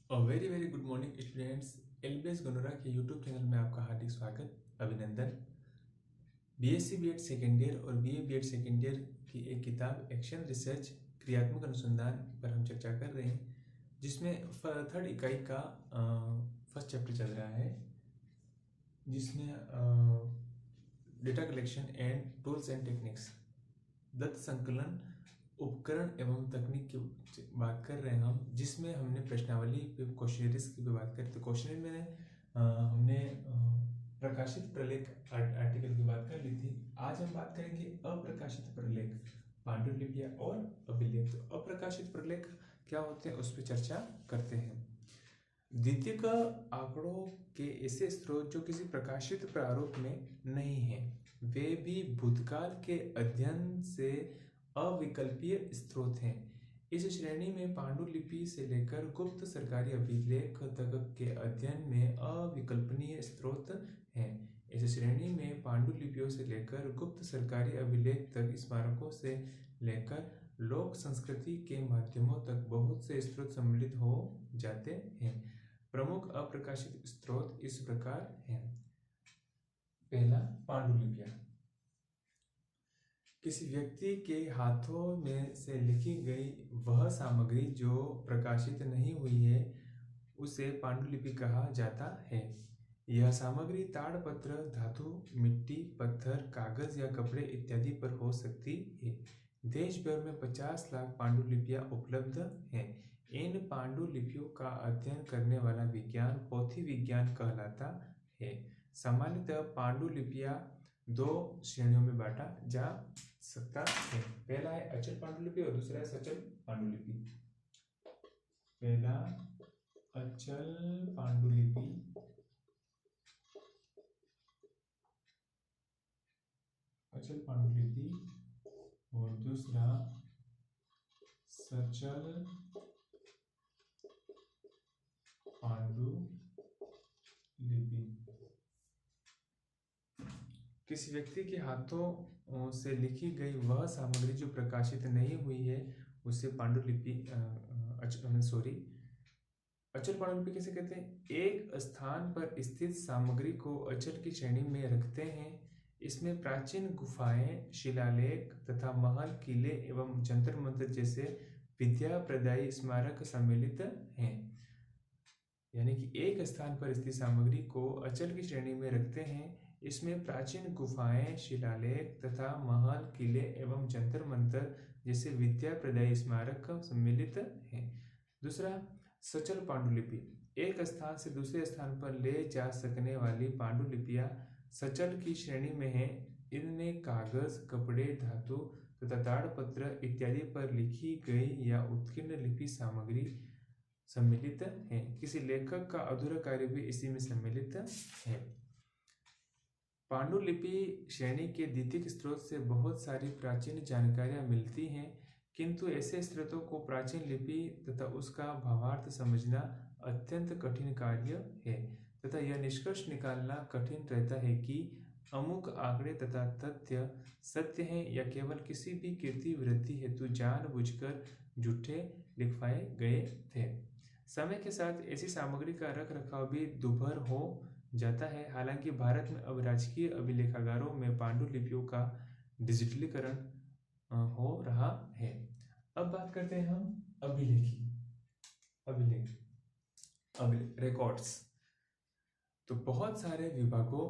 Very very good morning students. LBS Ganora के YouTube channel में आपका हार्दिक स्वागत, अभिनंदन। बीएससी बीएड सेकेंड ईयर और बीए बीएड सेकेंड ईयर की एक किताब एक्शन रिसर्च क्रियात्मक अनुसंधान पर हम चर्चा कर रहे हैं, जिसमें थर्ड इकाई का फर्स्ट चैप्टर चल रहा है, जिसमें data collection and tools and techniques, दत्त संकलन उपकरण एवं तकनीक की बात कर रहे हैं हम, जिसमें हमने प्रश्नावली पे क्वेश्चनरीज की भी बात करी। तो क्वेश्चनरी में हमने प्रकाशित प्रलेख आर्टिकल की बात कर ली थी। आज हम बात करेंगे अप्रकाशित प्रलेख, पांडुलिपियां और अभिलेख। तो अप्रकाशित प्रलेख क्या होते हैं उस पर चर्चा करते हैं। द्वितीयक आंकड़ों के ऐसे स्रोत जो किसी प्रकाशित प्रारूप में नहीं है, वे भी भूतकाल के अध्ययन से अविकल्पीय स्रोत हैं। इस श्रेणी में पांडुलिपि से लेकर गुप्त सरकारी अभिलेख तक के अध्ययन में अविकल्पनीय स्रोत हैं। इस श्रेणी में पांडुलिपियों से लेकर गुप्त सरकारी अभिलेख तक, स्मारकों से लेकर लोक संस्कृति के माध्यमों तक बहुत से स्रोत सम्मिलित हो जाते हैं। प्रमुख अप्रकाशित स्रोत इस प्रकार हैं। पहला, पांडुलिपियां। किसी व्यक्ति के हाथों में से लिखी गई वह सामग्री जो प्रकाशित नहीं हुई है, उसे पांडुलिपि कहा जाता है। यह सामग्री ताड़पत्र, धातु, मिट्टी, पत्थर, कागज या कपड़े इत्यादि पर हो सकती है। देश भर में 50 लाख पांडुलिपियां उपलब्ध हैं। इन पांडुलिपियों का अध्ययन करने वाला विज्ञान पोथी विज्ञान कहलाता है। सामान्यतः पांडुलिपियां दो श्रेणियों में बांटा जा सकता है। पहला है अचल पांडुलिपि और दूसरा है सचल पांडुलिपि। पहला अचल पांडुलिपि, अचल पांडुलिपि और दूसरा सचल पांडुलिपि। किसी व्यक्ति के हाथों से लिखी गई वह सामग्री जो प्रकाशित नहीं हुई है, उसे पांडुलिपि अचल पांडुलिपि कैसे कहते हैं? एक स्थान पर स्थित सामग्री को अचल की श्रेणी में रखते हैं। इसमें प्राचीन गुफाएं, शिलालेख तथा महल, किले एवं जंतर मंतर जैसे विद्या प्रदायी स्मारक सम्मिलित हैं। यानी कि एक स्थान पर स्थित सामग्री को अचल की श्रेणी में रखते हैं। इसमें प्राचीन गुफाएं, शिलालेख तथा महल, किले एवं जंतर मंतर जैसे विद्या प्रदायी स्मारक सम्मिलित हैं। दूसरा, सचल पांडुलिपि। एक स्थान से दूसरे स्थान पर ले जा सकने वाली पांडुलिपियां सचल की श्रेणी में हैं। इनमें कागज, कपड़े, धातु तथा ताड़पत्र इत्यादि पर लिखी गई या उत्कीर्ण लिपि सामग्री सम्मिलित है। किसी लेखक का अधूरा कार्य भी इसी में सम्मिलित है। पांडुलिपि श्रेणी के द्वितीयक स्रोत से बहुत सारी प्राचीन जानकारियां मिलती हैं, किंतु ऐसे स्रोतों को प्राचीन लिपि तथा उसका भावार्थ समझना अत्यंत कठिन कार्य है तथा यह निष्कर्ष निकालना कठिन रहता है कि अमुक आंकड़े तथा तथ्य सत्य हैं या केवल किसी भी कीर्ति वृद्धि हेतु जानबूझकर झूठे लिखवाए गए थे। समय के साथ ऐसी सामग्री का रख रखाव भी दुभर हो जाता है। हालांकि भारत में अब राजकीय अभिलेखागारों में पांडुलिपियों का डिजिटलीकरण हो रहा है। अब बात करते हैं हम अभिलेख रिकॉर्ड्स। तो बहुत सारे विभागों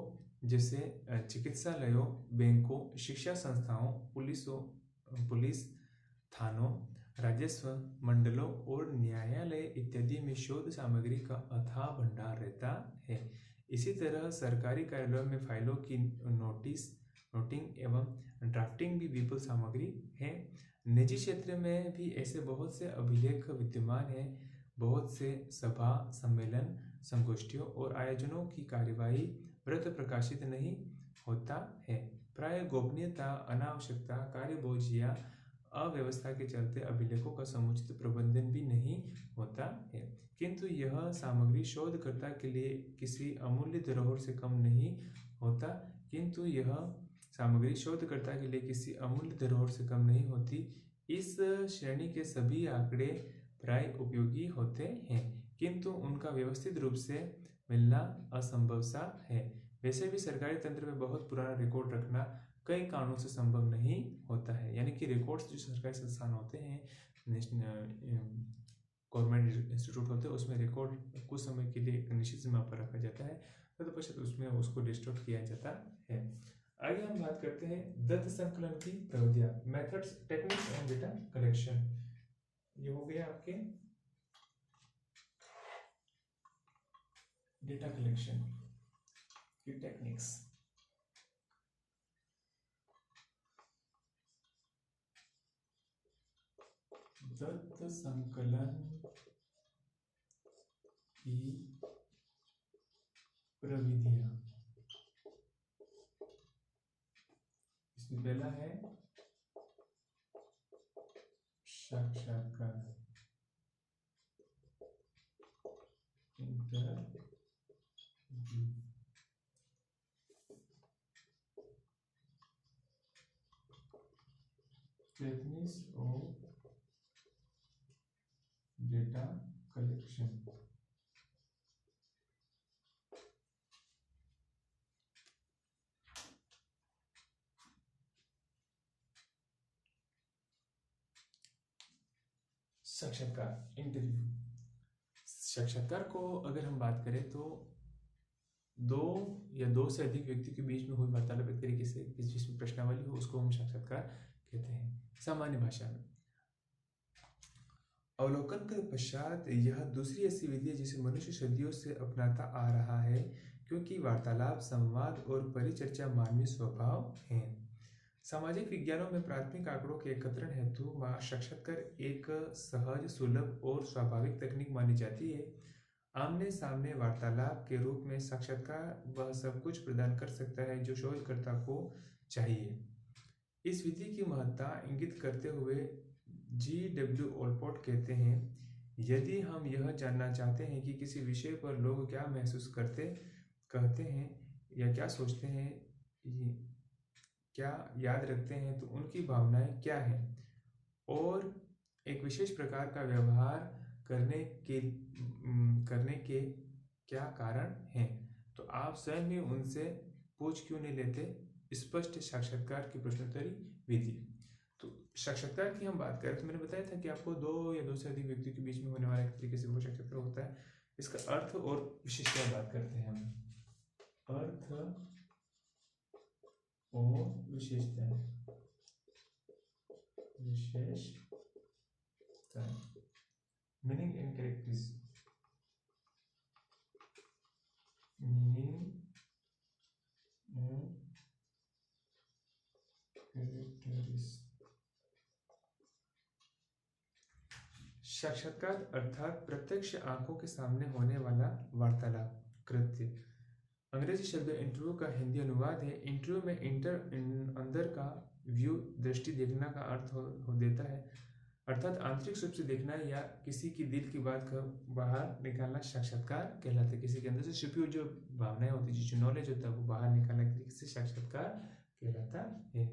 जैसे चिकित्सालयों, बैंकों, शिक्षा संस्थाओं, पुलिस थानों, राजस्व मंडलों और न्यायालय इत्यादि में शोध सामग्री का अथाह भंडार रहता है। इसी तरह सरकारी कार्यालयों में फाइलों की नोटिंग एवं ड्राफ्टिंग भी विपुल सामग्री है। निजी क्षेत्र में भी ऐसे बहुत से अभिलेख विद्यमान हैं। बहुत से सभा, सम्मेलन, संगोष्ठियों और आयोजनों की कार्यवाही व्रत प्रकाशित नहीं होता है। प्राय गोपनीयता, अनावश्यकता, कार्यबोझ या अव्यवस्था के चलते अभिलेखों का समुचित प्रबंधन भी नहीं होता है। किंतु यह सामग्री शोधकर्ता के लिए किसी अमूल्य धरोहर से कम नहीं होती। इस श्रेणी के सभी आंकड़े प्राय उपयोगी होते हैं, किंतु उनका व्यवस्थित रूप से मिलना असंभव सा है। वैसे भी सरकारी तंत्र में बहुत पुराना रिकॉर्ड रखना कई कारणों से संभव नहीं होता है। यानी कि रिकॉर्ड्स जो सरकारी संस्थान होते हैं, नेशनल गवर्नमेंट इंस्टीट्यूट होते हैं, उसमें रिकॉर्ड कुछ समय के लिए एक निश्चित सीमा पर रखा जाता है, तत्पश्चात उसमें उसको डिस्टॉर्ट किया जाता है। आगे हम बात करते हैं दत्त संकलन की प्रविधियां, methods, techniques and data collection. ये हो गया आपके डेटा कलेक्शन की टेक्निक्स। दत्त संकलन की प्रविधियां, इसमें पहला है साक्षात्कार, interview. Techniques of data collection. साक्षात्कार, इंटरव्यू। साक्षात्कार को अगर हम बात करें तो दो या दो से अधिक व्यक्ति के बीच में हुई वार्तालाप, एक तरीके से जिसमें प्रश्नावली हो, उसको हम साक्षात्कार कहते हैं सामान्य भाषा में। अवलोकन के पश्चात यह दूसरी ऐसी विधि है जिसे मनुष्य सदियों से अपनाता आ रहा है, क्योंकि वार्तालाप, संवाद और परिचर्चा मानवीय स्वभाव हैं। सामाजिक विज्ञानों में प्राथमिक आंकड़ों के एकत्रण हेतु साक्षात्कार एक सहज, सुलभ और स्वाभाविक तकनीक मानी जाती है। आमने सामने वार्तालाप के रूप में साक्षात्कार वह सब कुछ प्रदान कर सकता है जो शोधकर्ता को चाहिए। इस विधि की महत्ता इंगित करते हुए G.W. ओलपोर्ट कहते हैं, यदि हम यह जानना चाहते हैं कि किसी विषय पर लोग क्या महसूस करते, कहते हैं या क्या सोचते हैं, क्या याद रखते हैं, तो उनकी भावनाएं क्या हैं और एक विशेष प्रकार का व्यवहार करने के क्या कारण हैं, तो आप स्वयं ही उनसे पूछ क्यों नहीं लेते। स्पष्ट साक्षात्कार की प्रश्नोत्तरी विधि। तो साक्षात्कार की हम बात करें तो मैंने बताया था कि आपको दो या दो से अधिक व्यक्तियों के बीच में होने वाला एक तरीके से वो साक्षात्कार होता है। इसका अर्थ और विशेषता बात करते हैं हम। अर्थ और विशेषताएं, meaning and characteristics, meaning and characteristics. साक्षात्कार अर्थात प्रत्यक्ष आंखों के सामने होने वाला वार्तालाप, कृत्य। अंग्रेजी शब्द इंटरव्यू का हिंदी अनुवाद है। इंटरव्यू में अंदर का व्यू, दृष्टि, देखना का अर्थ हो देता है, अर्थात आंतरिक रूप से देखना या किसी की दिल की बात का बाहर निकालना साक्षात्कार कहलाता है। किसी के अंदर से छुपी हुई जो भावनाएं होती है, जो नॉलेज होता है, वो बाहर निकालने के तरीके से साक्षात्कार कहलाता है।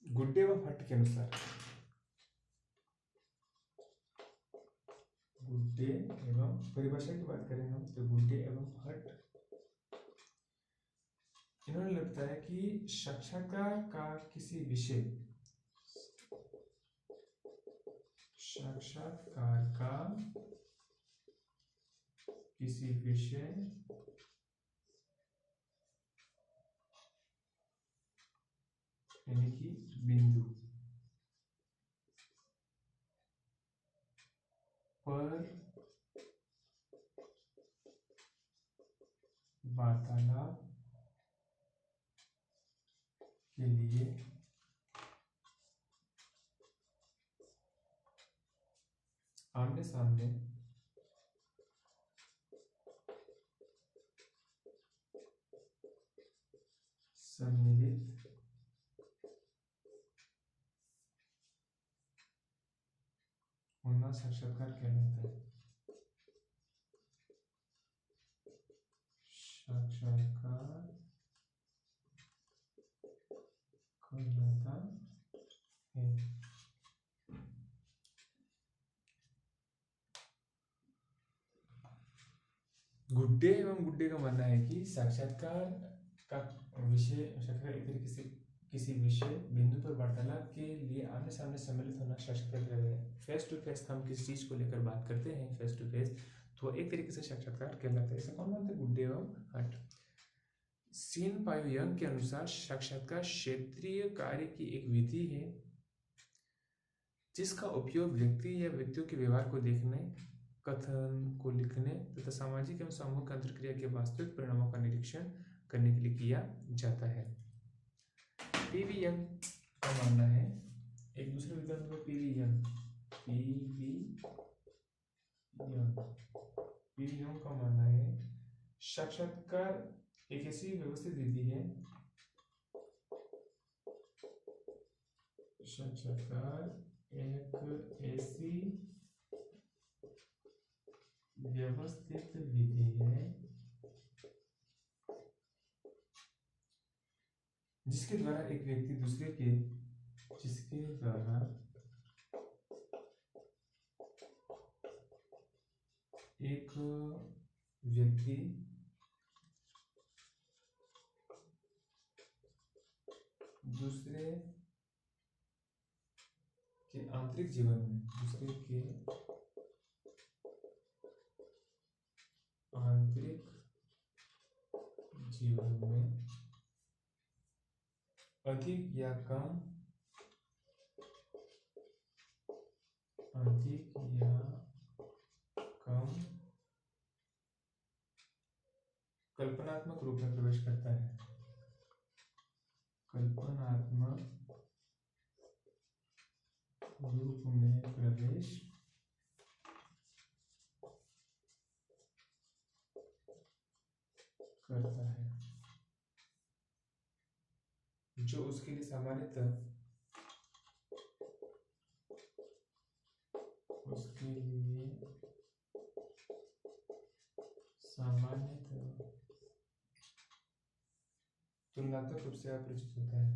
गुड्डे व भट्ट के अनुसार, गुड्डे एवं परिभाषा की बात करें हम तो गुड्डे एवं भट्ट, इन्होंने बताया कि साक्षात्कार का किसी विषय, साक्षात्कार का किसी विषय यानी कि बिंदु पर वार्तालाप के लिए आमने सामने सम्मिलित होना साक्षात्कार कहलाता है। कहलाता है। गुड्डे एवं गुड्डे का मानना है कि साक्षात्कार का विषय साक्षात्कार एक तरीके से किसी विषय बिंदु पर वार्तालाप के लिए आमने सामने सम्मिलित होना साक्षात्कार है। फेस टू फेस हम किसी चीज को लेकर बात करते हैं फेस टू फेस, तो एक तरीके से साक्षात्कार कहलाता है। ऐसा कौन मानते हैं? गुड्डे एवं हट। सीन पायो यंग के अनुसार साक्षात्कार क्षेत्रीय कार्य की एक विधि है जिसका उपयोग व्यक्ति या व्यक्तियों के व्यवहार को देखने, कथन को लिखने तथा सामाजिक एवं सामूहिक अंतरक्रिया के वास्तविक परिणामों का निरीक्षण करने के लिए किया जाता है। पीवी यंग का मानना है, एक दूसरे विकल्प में पीवी यंग का मानना है साक्षात्कार एक ऐसी व्यवस्थित विधि है, साक्षात्कार एक ऐसी व्यवस्थित विधि है जिसके द्वारा एक व्यक्ति दूसरे के आंतरिक जीवन में अधिक या कम कल्पनात्मक रूप में प्रवेश करता है। जो उसके लिए सामान्यतः तुलनात्मक रूप से अपरिचित होता है।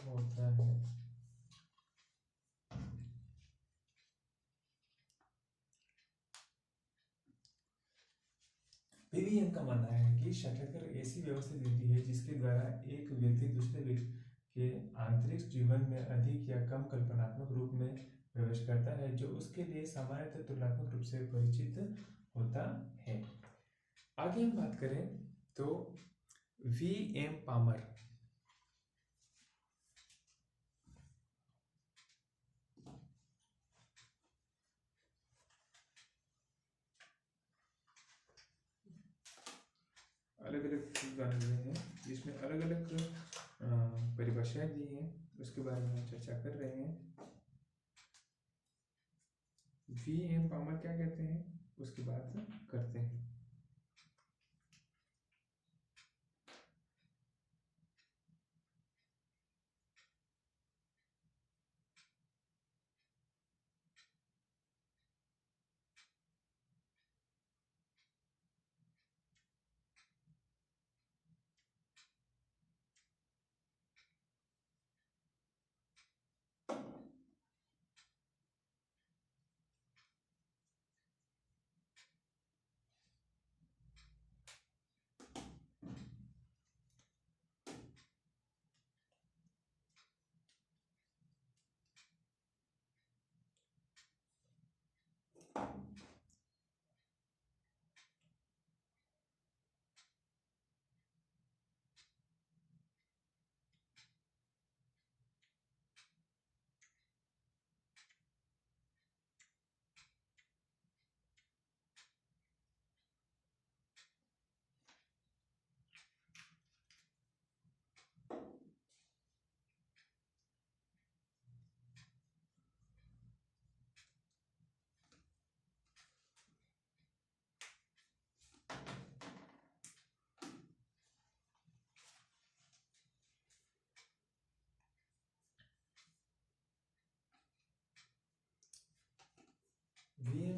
होता है। पीवी यंग का मानना है कि साक्षात्कार ऐसी व्यवस्थित विधि है जिसके द्वारा एक व्यक्ति दूसरे व्यक्ति के आंतरिक जीवन में अधिक या कम कल्पनात्मक रूप में प्रवेश करता है, जो उसके लिए सामान्यतः तुलनात्मक रूप से परिचित होता है। आगे हम बात करें तो वी एम पामर अलग अलग चीज बना रहे हैं जिसमें अलग अलग परिभाषाएं दी हैं, उसके बारे में हम चर्चा कर रहे हैं। वी एम पामर क्या कहते हैं उसकी बात करते हैं।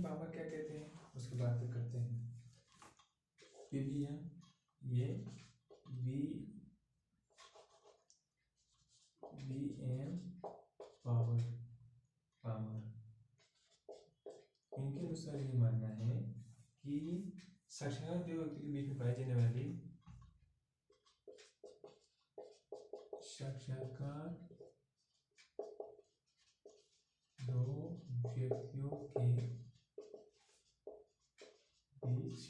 पावर क्या कहते हैं उसकी बात करते हैं। पीवीएम ये वीएम पावर इनके अनुसार ये मानना है कि साक्षात्कार दो व्यक्ति के बीच में पाई जाने वाली साक्षात्कार दो व्यक्तियों के बीच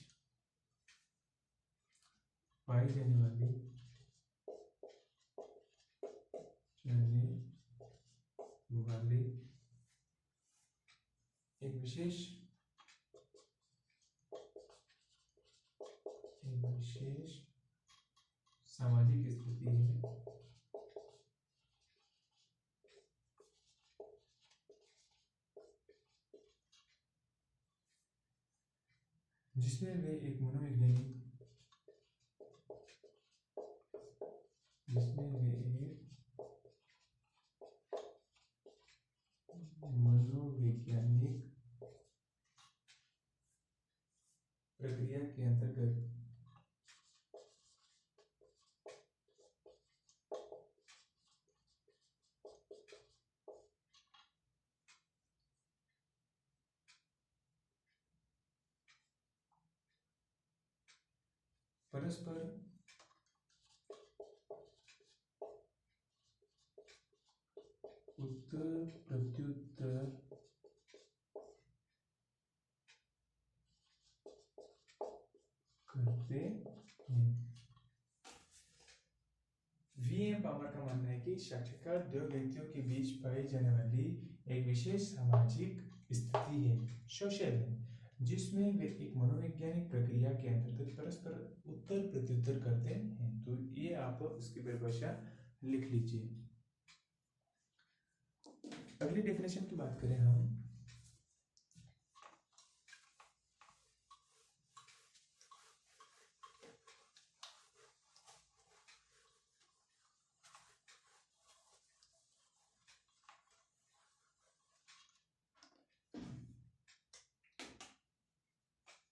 पाई जाने वाली एक विशेष सामाजिक स्थिति है जिसमें वे एक मनोवैज्ञानिक प्रक्रिया के अंतर्गत परस्पर उत्तर प्रत्युत्तर करते हैं। वीएम पावर का मानना है कि साक्षात्कार दो व्यक्तियों के बीच पाई जाने वाली एक विशेष सामाजिक स्थिति है, सोशल है, जिसमें वे एक मनोवैज्ञानिक प्रक्रिया के अंतर्गत परस्पर उत्तर प्रत्युत्तर करते हैं। तो ये आप इसकी परिभाषा लिख लीजिए। अगली डेफिनेशन की बात करें हम,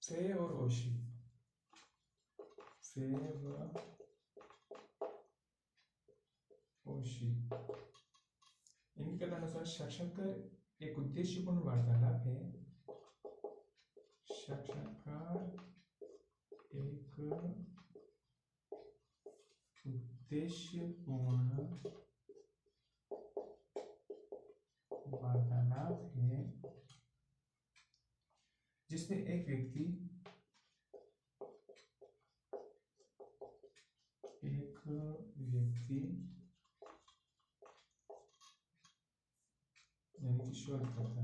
फ्रे और ओशी, इनके अनुसार साक्षात्कार एक उद्देश्यपूर्ण वार्तालाप है। साक्षात्कार एक उद्देश्यपूर्ण वार्तालाप है जिसमें एक व्यक्ति यानी कि शोधकर्ता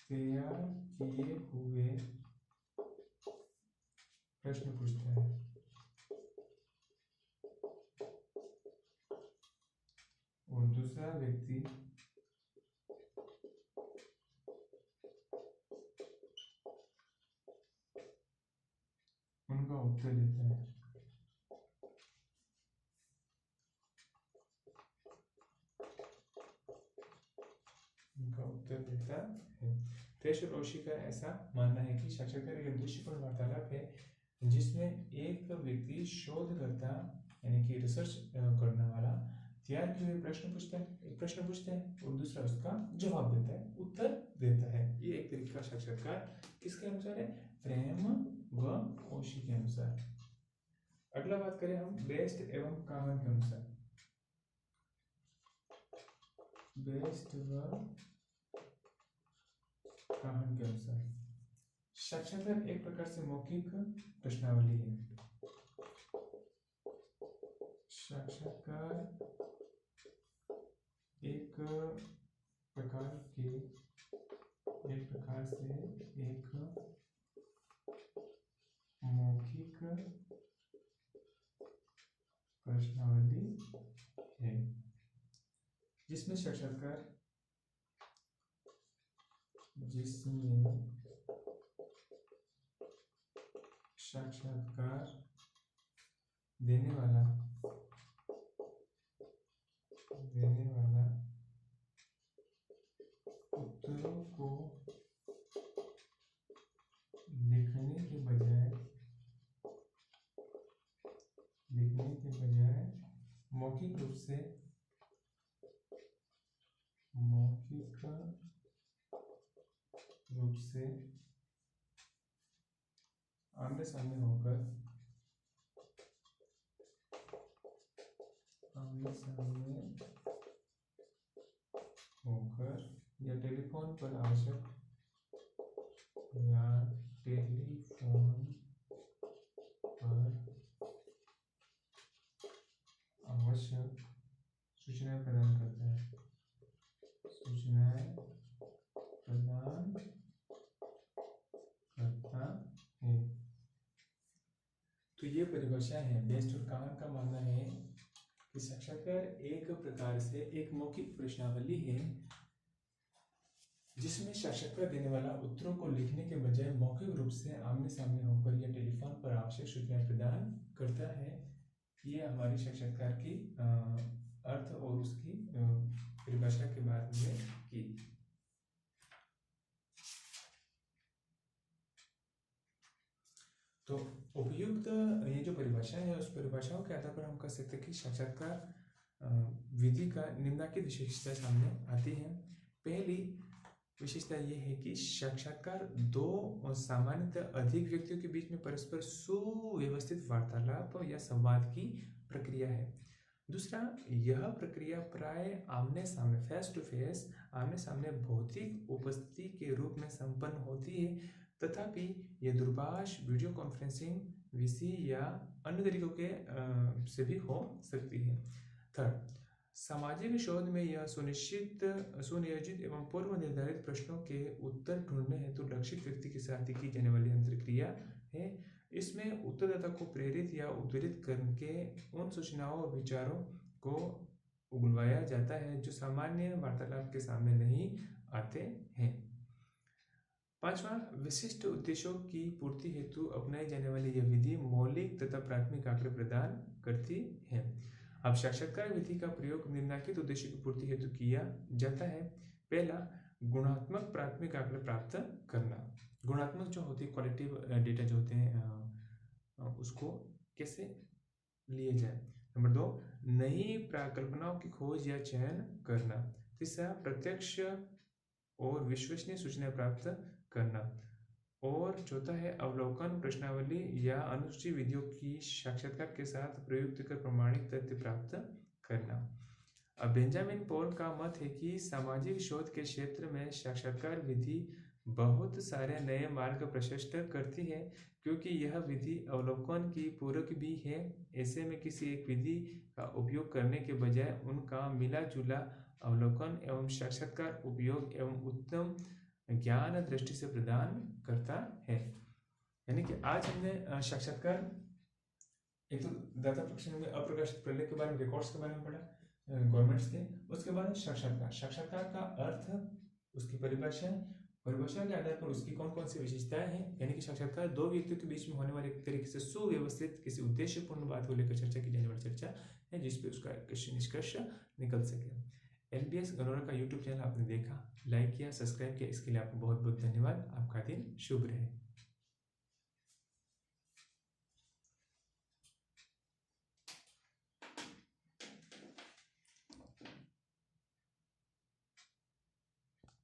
तैयार किए हुए प्रश्न पूछता है। और दूसरा व्यक्ति उनका उत्तर देता है। फ्रेश और ओशी का ऐसा मानना है कि साक्षात्कार एक उद्देश्यपूर्ण वार्तालाप है जिसमें एक व्यक्ति शोधकर्ता यानी कि रिसर्च करने वाला तैयार किए हुए प्रश्न पूछते हैं और दूसरा उसका जवाब देता है, उत्तर देता है। ये एक तरीके का साक्षात्कार किसके अनुसार है? फ्रेम व ओशी के अनुसार। अगला बात करें हम बेस्ट एवं कामन के अनुसार। बेस्ट व कामन के अनुसार साक्षात्कार एक प्रकार से मौखिक प्रश्नावली है। साक्षात्कार एक प्रकार से एक मौखिक प्रश्नावली है जिसमें साक्षात्कार देने वाला मौखिक रूप से आमने सामने होकर या टेलीफोन पर आवश्यक सूचनाएं प्रदान करता है। तो ये परिभाषा है। बेस्ट और कामन का मानना है कि साक्षात्कार एक प्रकार से एक मौखिक प्रश्नावली है जिसमें साक्षात्कार देने वाला उत्तरों को लिखने के बजाय मौखिक रूप से आमने सामने होकर या टेलीफोन पर आवश्यक सूचनाएं प्रदान करता है। ये हमारी साक्षात्कार की अर्थ और उसकी परिभाषा के बारे में की। तो उपयुक्त ये जो परिभाषा है उस परिभाषाओं के आधार पर हम कह सकते हैं कि साक्षात्कार विधि का निम्नलिखित विशेषता सामने आती है। पहली विशेषता ये है कि साक्षात्कार दो सामान्यतः अधिक व्यक्तियों के बीच में परस्पर सुव्यवस्थित वार्तालाप या संवाद की प्रक्रिया है। दूसरा, यह प्रक्रिया प्राय आमने सामने फेस टू फेस आमने सामने भौतिक उपस्थिति के रूप में संपन्न होती है, तथापि यह दूरभाष, वीडियो कॉन्फ्रेंसिंग, वीसी या अन्य तरीकों के से भी हो सकती है। थर्ड, सामाजिक शोध में यह सुनियोजित एवं पूर्व निर्धारित प्रश्नों के उत्तर ढूंढने हेतु लक्षित व्यक्ति के साथ की जाने वाली अंतर्क्रिया है। इसमें उत्तरदाता को प्रेरित या उद्धृत करके उन सूचनाओं और विचारों को उगलवाया जाता है जो सामान्य वार्तालाप के सामने नहीं आते हैं। पांचवा, विशिष्ट उद्देश्यों की पूर्ति हेतु अपनाई जाने वाली यह विधि मौलिक तथा प्राथमिक आंकड़े प्रदान करती है। अब साक्षात्कार विधि का प्रयोग निम्नलिखित उद्देश्य की पूर्ति हेतु किया जाता है। पहला, गुणात्मक प्राथमिक आंकड़े प्राप्त करना। गुणात्मक जो होती है क्वालिटेटिव डेटा जो होते हैं उसको कैसे लिए जाए। नंबर 2, नई परिकल्पनाओं की खोज या चयन करना। तीसरा, प्रत्यक्ष और विश्वसनीय सूचनाएं प्राप्त करना। और चौथा है अवलोकन, प्रश्नावली या अनुसूची विधियों की साक्षात्कार के साथ प्रयुक्त कर प्रमाणिक तथ्य प्राप्त करना। अब बेंजामिन पॉल का मत है कि सामाजिक शोध के क्षेत्र में साक्षात्कार विधि बहुत सारे नए मार्ग प्रशस्त करती है, क्योंकि यह विधि अवलोकन की पूरक भी है। ऐसे में किसी एक विधि का उपयोग करने के बजाय उनका मिला जुला अवलोकन एवं साक्षात्कार उपयोग एवं उत्तम ज्ञान दृष्टि से प्रदान करता है। यानी कि आज हमने साक्षात्कार, एक तो दाता प्रशिक्षण में अप्रकाशित प्रलेख के बारे में, रिकॉर्ड्स के बारे में पढ़ा गवर्नमेंट्स के, उसके बाद साक्षात्कार का अर्थ, उसकी परिभाषा के आधार पर उसकी कौन कौन सी विशेषताएं हैं। यानी कि साक्षात्कार दो व्यक्तियों के बीच में होने वाले एक तरीके से सुव्यवस्थित किसी उद्देश्यपूर्ण बात को लेकर चर्चा की जाने वाली चर्चा है, जिसपे उसका निष्कर्ष निकल सके। LBS गनौरा का YouTube चैनल आपने देखा, लाइक किया, सब्सक्राइब किया, इसके लिए आपको बहुत बहुत धन्यवाद। आपका दिन शुभ रहे।